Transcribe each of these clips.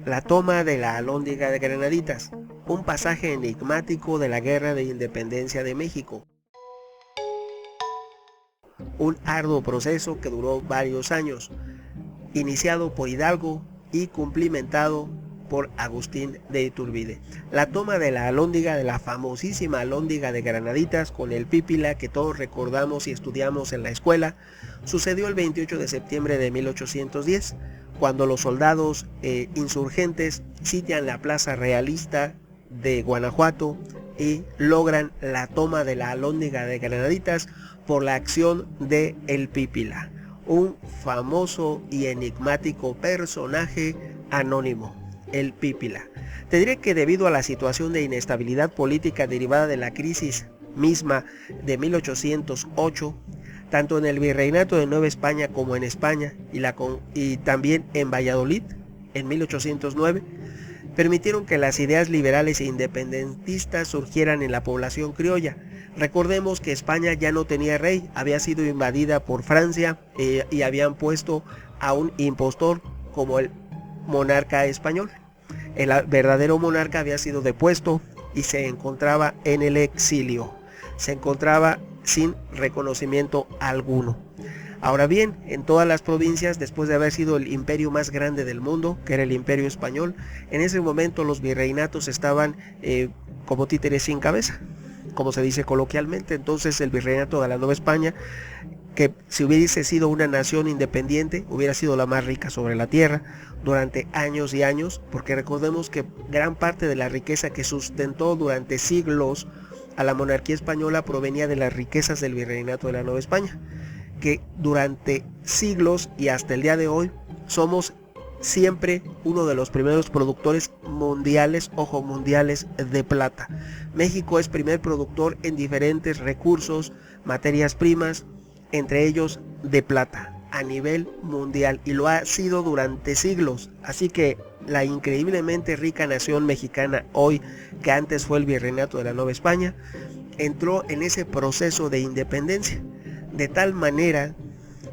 La toma de la Alhóndiga de Granaditas, un pasaje enigmático de la Guerra de Independencia de México. Un arduo proceso que duró varios años, iniciado por Hidalgo y cumplimentado por Agustín de Iturbide. La toma de la Alhóndiga, de la famosísima Alhóndiga de Granaditas con el Pípila que todos recordamos y estudiamos en la escuela, sucedió el 28 de septiembre de 1810, cuando los soldados insurgentes sitian la plaza realista de Guanajuato y logran la toma de la Alhóndiga de Granaditas por la acción de el Pípila, un famoso y enigmático personaje anónimo, el Pípila. Te diré que debido a la situación de inestabilidad política derivada de la crisis misma de 1808, tanto en el Virreinato de Nueva España como en España y también en Valladolid en 1809, permitieron que las ideas liberales e independentistas surgieran en la población criolla. Recordemos que España ya no tenía rey, había sido invadida por Francia y habían puesto a un impostor como el monarca español. El verdadero monarca había sido depuesto y se encontraba en el exilio, se encontraba sin reconocimiento alguno. Ahora bien, en todas las provincias, después de haber sido el imperio más grande del mundo, que era el imperio español, en ese momento los virreinatos estaban como títeres sin cabeza, como se dice coloquialmente. Entonces el virreinato de la Nueva España, que si hubiese sido una nación independiente, hubiera sido la más rica sobre la tierra durante años y años, porque recordemos que gran parte de la riqueza que sustentó durante siglos a la monarquía española provenía de las riquezas del virreinato de la Nueva España, que durante siglos y hasta el día de hoy somos siempre uno de los primeros productores mundiales, ojo, mundiales de plata. México es primer productor en diferentes recursos, materias primas, entre ellos de plata, a nivel mundial, y lo ha sido durante siglos. Así que la increíblemente rica nación mexicana hoy, que antes fue el virreinato de la Nueva España, entró en ese proceso de independencia, de tal manera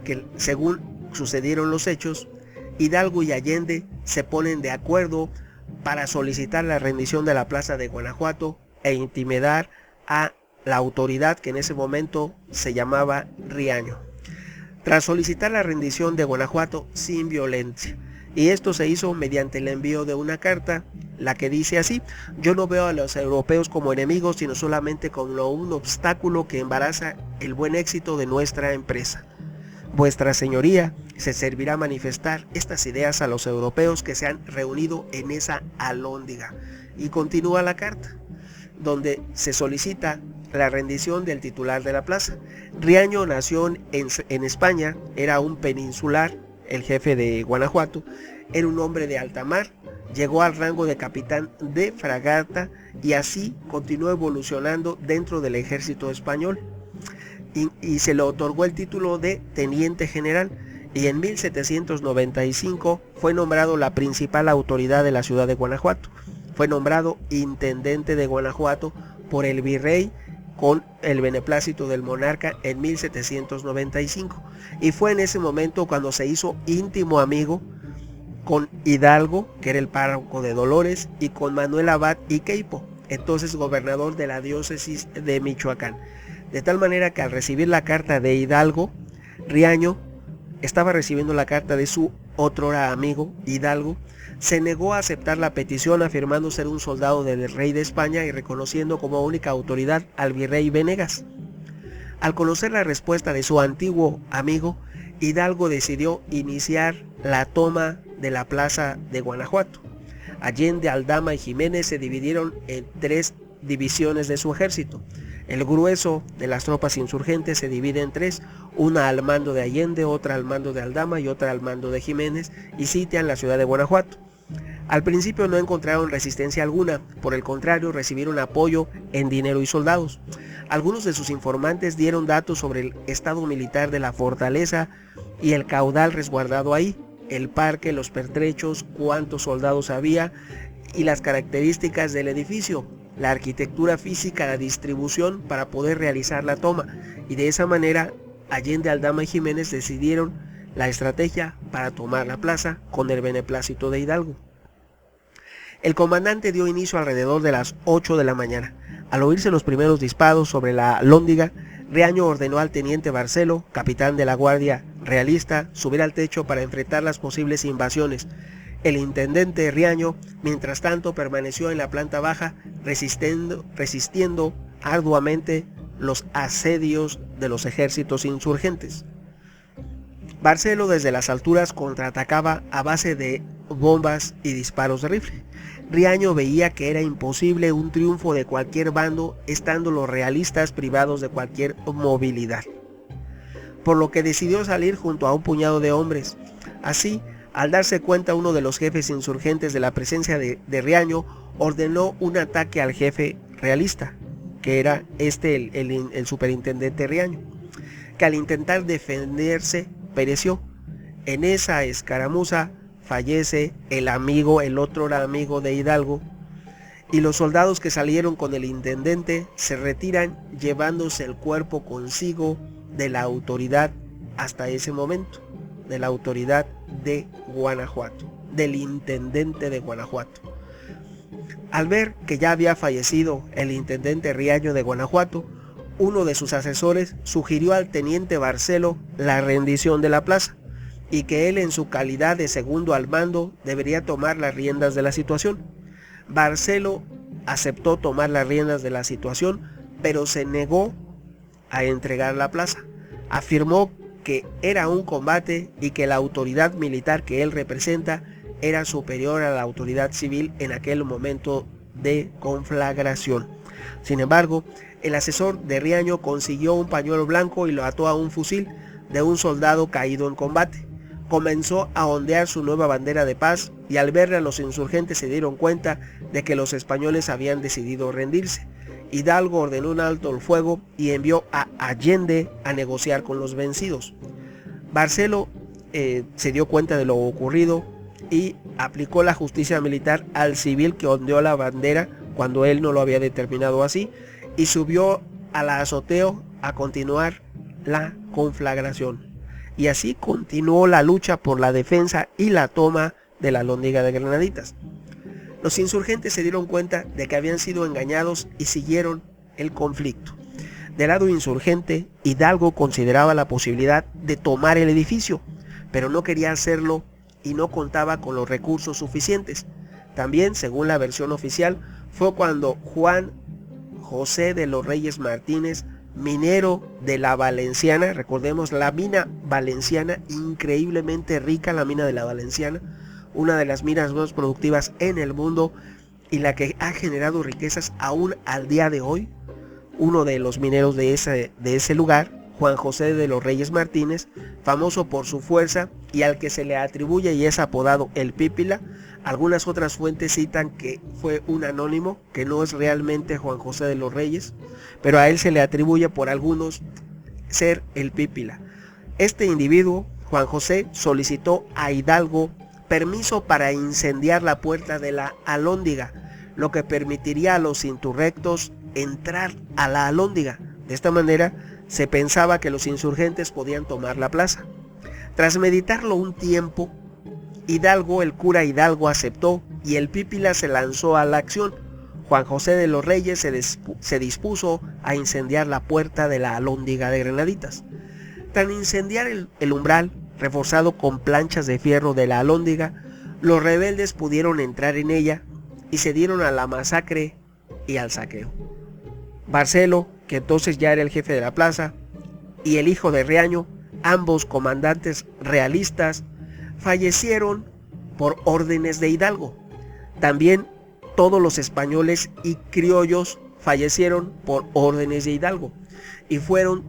que, según sucedieron los hechos, Hidalgo y Allende se ponen de acuerdo para solicitar la rendición de la plaza de Guanajuato e intimidar a la autoridad que en ese momento se llamaba Riaño, tras solicitar la rendición de Guanajuato sin violencia. Y esto se hizo mediante el envío de una carta, la que dice así: yo no veo a los europeos como enemigos, sino solamente como un obstáculo que embaraza el buen éxito de nuestra empresa. Vuestra señoría se servirá manifestar estas ideas a los europeos que se han reunido en esa alhóndiga. Y continúa la carta, donde se solicita la rendición del titular de la plaza. Riaño nació en España, era un peninsular, el jefe de Guanajuato, era un hombre de alta mar, llegó al rango de capitán de fragata y así continuó evolucionando dentro del ejército español, y se le otorgó el título de teniente general, y en 1795 fue nombrado la principal autoridad de la ciudad de Guanajuato. Fue nombrado intendente de Guanajuato por el virrey con el beneplácito del monarca en 1795, y fue en ese momento cuando se hizo íntimo amigo con Hidalgo, que era el párroco de Dolores, y con Manuel Abad y Queipo, entonces gobernador de la diócesis de Michoacán. De tal manera que al recibir la carta de Hidalgo, Riaño estaba recibiendo la carta de su otrora amigo Hidalgo, se negó a aceptar la petición, afirmando ser un soldado del rey de España y reconociendo como única autoridad al virrey Venegas. Al conocer la respuesta de su antiguo amigo, Hidalgo decidió iniciar la toma de la plaza de Guanajuato. Allende, Aldama y Jiménez se dividieron en 3 divisiones de su ejército. El grueso de las tropas insurgentes se divide en 3, una al mando de Allende, otra al mando de Aldama y otra al mando de Jiménez, y sitian la ciudad de Guanajuato. Al principio no encontraron resistencia alguna, por el contrario recibieron apoyo en dinero y soldados. Algunos de sus informantes dieron datos sobre el estado militar de la fortaleza y el caudal resguardado ahí, el parque, los pertrechos, cuántos soldados había y las características del edificio, la arquitectura física, la distribución para poder realizar la toma, y de esa manera Allende, Aldama y Jiménez decidieron la estrategia para tomar la plaza con el beneplácito de Hidalgo. El comandante dio inicio alrededor de las 8 de la mañana. Al oírse los primeros disparos sobre la Alhóndiga, Riaño ordenó al teniente Barcelo, capitán de la Guardia Realista, subir al techo para enfrentar las posibles invasiones. El intendente Riaño, mientras tanto, permaneció en la planta baja, resistiendo arduamente los asedios de los ejércitos insurgentes. Barcelo desde las alturas contraatacaba a base de bombas y disparos de rifle. Riaño veía que era imposible un triunfo de cualquier bando, estando los realistas privados de cualquier movilidad, por lo que decidió salir junto a un puñado de hombres. Así, al darse cuenta uno de los jefes insurgentes de la presencia de Riaño, ordenó un ataque al jefe realista, que era el superintendente Riaño, que al intentar defenderse pereció. En esa escaramuza fallece el otro era amigo de Hidalgo, y los soldados que salieron con el intendente se retiran llevándose el cuerpo consigo de la autoridad hasta ese momento, de la autoridad de Guanajuato, del intendente de Guanajuato. Al ver que ya había fallecido el intendente Riaño de Guanajuato, uno de sus asesores sugirió al teniente Barcelo la rendición de la plaza, y que él, en su calidad de segundo al mando, debería tomar las riendas de la situación. Barcelo aceptó tomar las riendas de la situación, pero se negó a entregar la plaza. Afirmó que era un combate y que la autoridad militar que él representa era superior a la autoridad civil en aquel momento de conflagración. Sin embargo, el asesor de Riaño consiguió un pañuelo blanco y lo ató a un fusil de un soldado caído en combate. Comenzó a ondear su nueva bandera de paz, y al verla a los insurgentes se dieron cuenta de que los españoles habían decidido rendirse. Hidalgo ordenó un alto el fuego y envió a Allende a negociar con los vencidos. Barcelo se dio cuenta de lo ocurrido y aplicó la justicia militar al civil que ondeó la bandera cuando él no lo había determinado así, y subió a la azotea a continuar la conflagración. Y así continuó la lucha por la defensa y la toma de la Alhóndiga de Granaditas. Los insurgentes se dieron cuenta de que habían sido engañados y siguieron el conflicto. Del lado insurgente, Hidalgo consideraba la posibilidad de tomar el edificio, pero no quería hacerlo y no contaba con los recursos suficientes. También, según la versión oficial, fue cuando Juan José de los Reyes Martínez, minero de la Valenciana, recordemos la mina valenciana, increíblemente rica la mina de la Valenciana, una de las minas más productivas en el mundo y la que ha generado riquezas aún al día de hoy. Uno de los mineros de ese lugar, Juan José de los Reyes Martínez, famoso por su fuerza y al que se le atribuye y es apodado el Pípila. Algunas otras fuentes citan que fue un anónimo, que no es realmente Juan José de los Reyes, pero a él se le atribuye por algunos ser el Pípila. Este individuo, Juan José, solicitó a Hidalgo permiso para incendiar la puerta de la Alhóndiga, lo que permitiría a los insurrectos entrar a la Alhóndiga. De esta manera se pensaba que los insurgentes podían tomar la plaza. Tras meditarlo un tiempo, el cura Hidalgo aceptó y el Pípila se lanzó a la acción. Juan José de los Reyes se dispuso a incendiar la puerta de la Alhóndiga de Granaditas. Tras incendiar el umbral, reforzado con planchas de fierro de la Alhóndiga, los rebeldes pudieron entrar en ella y se dieron a la masacre y al saqueo. Barcelo, que entonces ya era el jefe de la plaza, y el hijo de Riaño, ambos comandantes realistas, fallecieron por órdenes de Hidalgo. También todos los españoles y criollos fallecieron por órdenes de Hidalgo, y fueron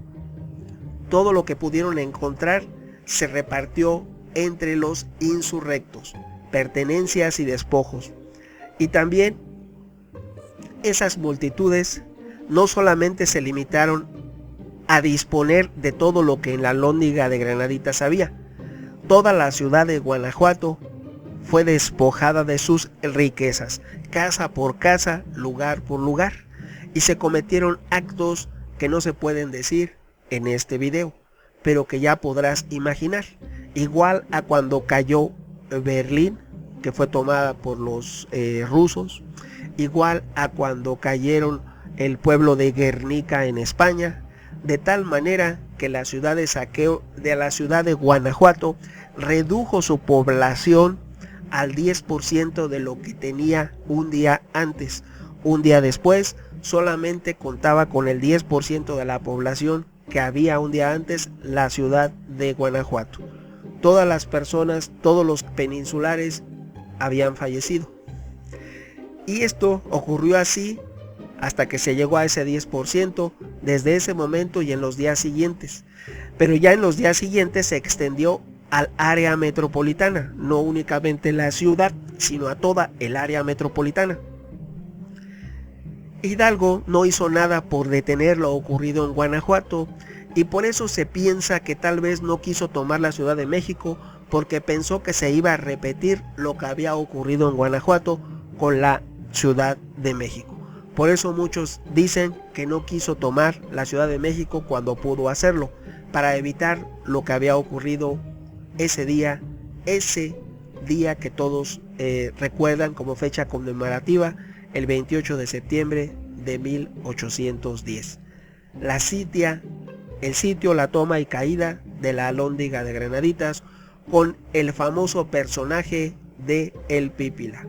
todo lo que pudieron encontrar se repartió entre los insurrectos, pertenencias y despojos. Y también esas multitudes no solamente se limitaron a disponer de todo lo que en la Alhóndiga de Granaditas había. Toda la ciudad de Guanajuato fue despojada de sus riquezas, casa por casa, lugar por lugar, y se cometieron actos que no se pueden decir en este video, pero que ya podrás imaginar, igual a cuando cayó Berlín que fue tomada por los rusos, igual a cuando cayeron el pueblo de Guernica en España, de tal manera que la ciudad de saqueo de la ciudad de Guanajuato redujo su población al 10% de lo que tenía un día antes. Un día después solamente contaba con el 10% de la población que había un día antes la ciudad de Guanajuato. Todas las personas, todos los peninsulares habían fallecido. Y esto ocurrió así hasta que se llegó a ese 10% desde ese momento y en los días siguientes. Pero ya en los días siguientes se extendió al área metropolitana, no únicamente la ciudad, sino a toda el área metropolitana. Hidalgo no hizo nada por detener lo ocurrido en Guanajuato y por eso se piensa que tal vez no quiso tomar la Ciudad de México porque pensó que se iba a repetir lo que había ocurrido en Guanajuato con la Ciudad de México. Por eso muchos dicen que no quiso tomar la Ciudad de México cuando pudo hacerlo, para evitar lo que había ocurrido ese día que todos recuerdan como fecha conmemorativa, el 28 de septiembre de 1810. El sitio, la toma y caída de la Alhóndiga de Granaditas con el famoso personaje de El Pípila.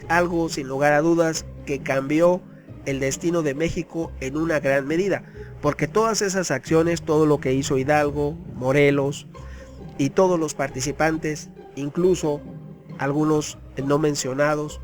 Algo sin lugar a dudas que cambió el destino de México en una gran medida, porque todas esas acciones, todo lo que hizo Hidalgo, Morelos y todos los participantes, incluso algunos no mencionados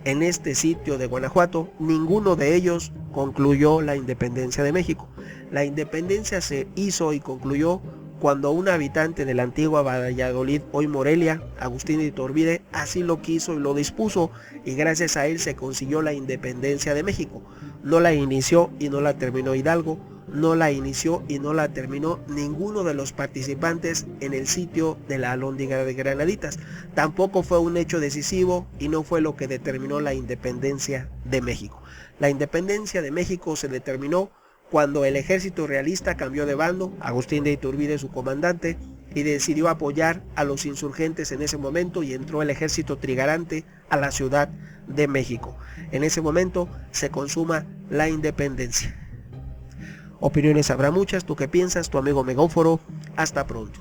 en este sitio de Guanajuato, ninguno de ellos concluyó la independencia de México. La independencia se hizo y concluyó cuando un habitante de la antigua Valladolid, hoy Morelia, Agustín de Iturbide, así lo quiso y lo dispuso, y gracias a él se consiguió la independencia de México. No la inició y no la terminó Hidalgo, no la inició y no la terminó ninguno de los participantes en el sitio de la Alhóndiga de Granaditas. Tampoco fue un hecho decisivo y no fue lo que determinó la independencia de México. La independencia de México se determinó cuando el ejército realista cambió de bando, Agustín de Iturbide su comandante, y decidió apoyar a los insurgentes en ese momento y entró el ejército trigarante a la Ciudad de México. En ese momento se consuma la independencia. Opiniones habrá muchas, ¿tú qué piensas? Tu amigo Megóforo, hasta pronto.